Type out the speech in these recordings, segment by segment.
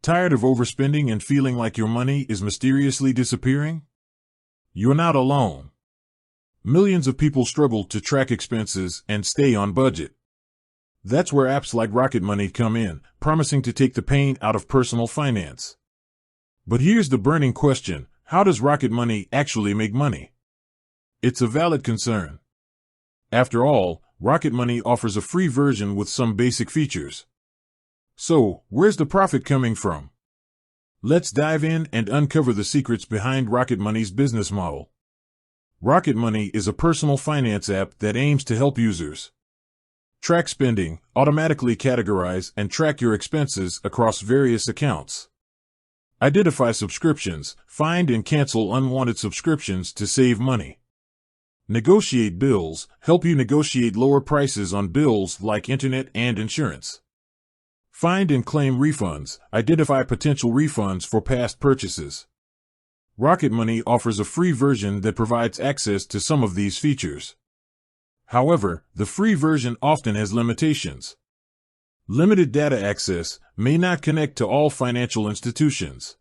Tired of overspending and feeling like your money is mysteriously disappearing? You're not alone. Millions of people struggle to track expenses and stay on budget. That's where apps like Rocket Money come in, promising to take the pain out of personal finance. But here's the burning question: how does Rocket Money actually make money? It's a valid concern. After all, Rocket Money offers a free version with some basic features. So, where's the profit coming from? Let's dive in and uncover the secrets behind Rocket Money's business model. Rocket Money is a personal finance app that aims to help users track spending, automatically categorize and track your expenses across various accounts. Identify subscriptions, find and cancel unwanted subscriptions to save money. Negotiate bills, help you negotiate lower prices on bills like internet and insurance. Find and claim refunds, identify potential refunds for past purchases. Rocket Money offers a free version that provides access to some of these features. However, the free version often has limitations. Limited data access, may not connect to all financial institutions.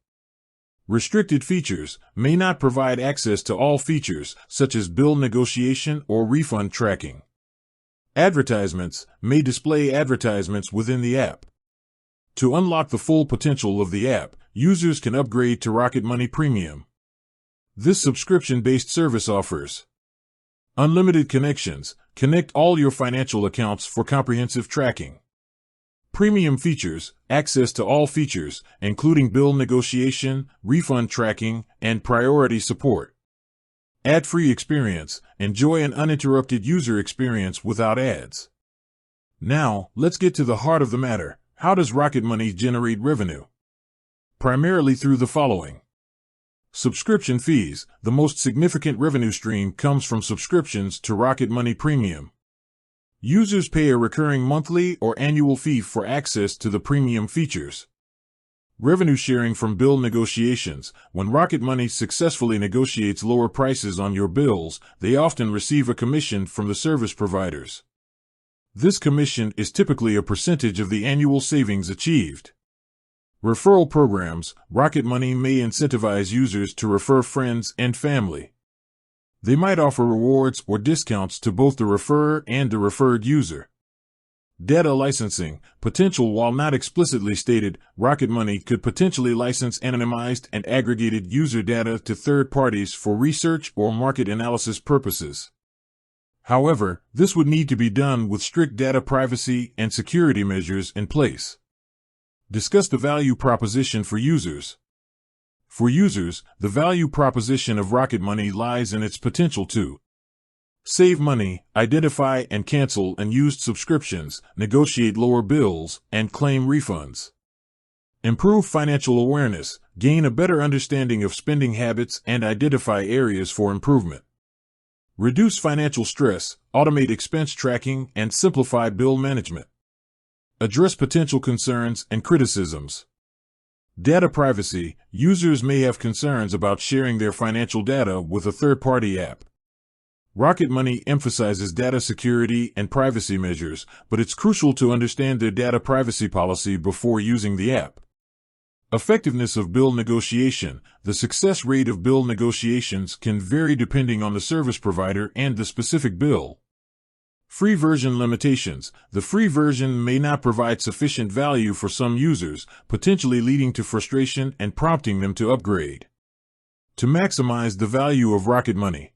Restricted features, may not provide access to all features, such as bill negotiation or refund tracking. Advertisements, may display advertisements within the app. To unlock the full potential of the app, users can upgrade to Rocket Money Premium. This subscription-based service offers unlimited connections, connect all your financial accounts for comprehensive tracking. Premium features, access to all features, including bill negotiation, refund tracking, and priority support. Ad-free experience, enjoy an uninterrupted user experience without ads. Now, let's get to the heart of the matter. How does Rocket Money generate revenue? Primarily through the following. Subscription fees. The most significant revenue stream comes from subscriptions to Rocket Money Premium. Users pay a recurring monthly or annual fee for access to the premium features. Revenue sharing from bill negotiations. When Rocket Money successfully negotiates lower prices on your bills, they often receive a commission from the service providers. This commission is typically a percentage of the annual savings achieved. Referral programs. Rocket Money may incentivize users to refer friends and family. They might offer rewards or discounts to both the referrer and the referred user. Data licensing. Potential. While not explicitly stated, Rocket Money could potentially license anonymized and aggregated user data to third parties for research or market analysis purposes. However, this would need to be done with strict data privacy and security measures in place. Discuss the value proposition for users. For users, the value proposition of Rocket Money lies in its potential to save money, identify and cancel unused subscriptions, negotiate lower bills, and claim refunds. Improve financial awareness, gain a better understanding of spending habits and identify areas for improvement. Reduce financial stress, automate expense tracking, and simplify bill management. Address potential concerns and criticisms. Data privacy. Users may have concerns about sharing their financial data with a third-party app. Rocket Money emphasizes data security and privacy measures, but it's crucial to understand their data privacy policy before using the app. Effectiveness of bill negotiation. The success rate of bill negotiations can vary depending on the service provider and the specific bill. Free version limitations. The free version may not provide sufficient value for some users, potentially leading to frustration and prompting them to upgrade. To maximize the value of Rocket Money,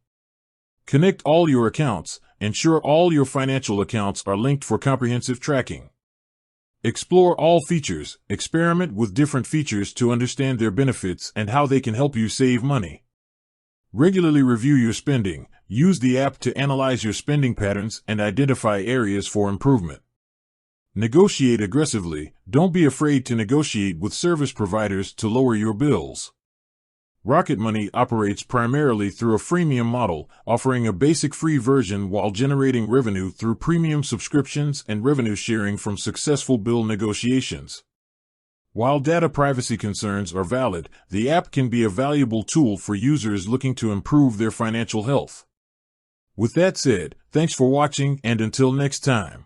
connect all your accounts. Ensure all your financial accounts are linked for comprehensive tracking. Explore all features. Experiment with different features to understand their benefits and how they can help you save money. Regularly review your spending. Use the app to analyze your spending patterns and identify areas for improvement. Negotiate aggressively. Don't be afraid to negotiate with service providers to lower your bills. Rocket Money operates primarily through a freemium model, offering a basic free version while generating revenue through premium subscriptions and revenue sharing from successful bill negotiations. While data privacy concerns are valid, the app can be a valuable tool for users looking to improve their financial health. With that said, thanks for watching, and until next time.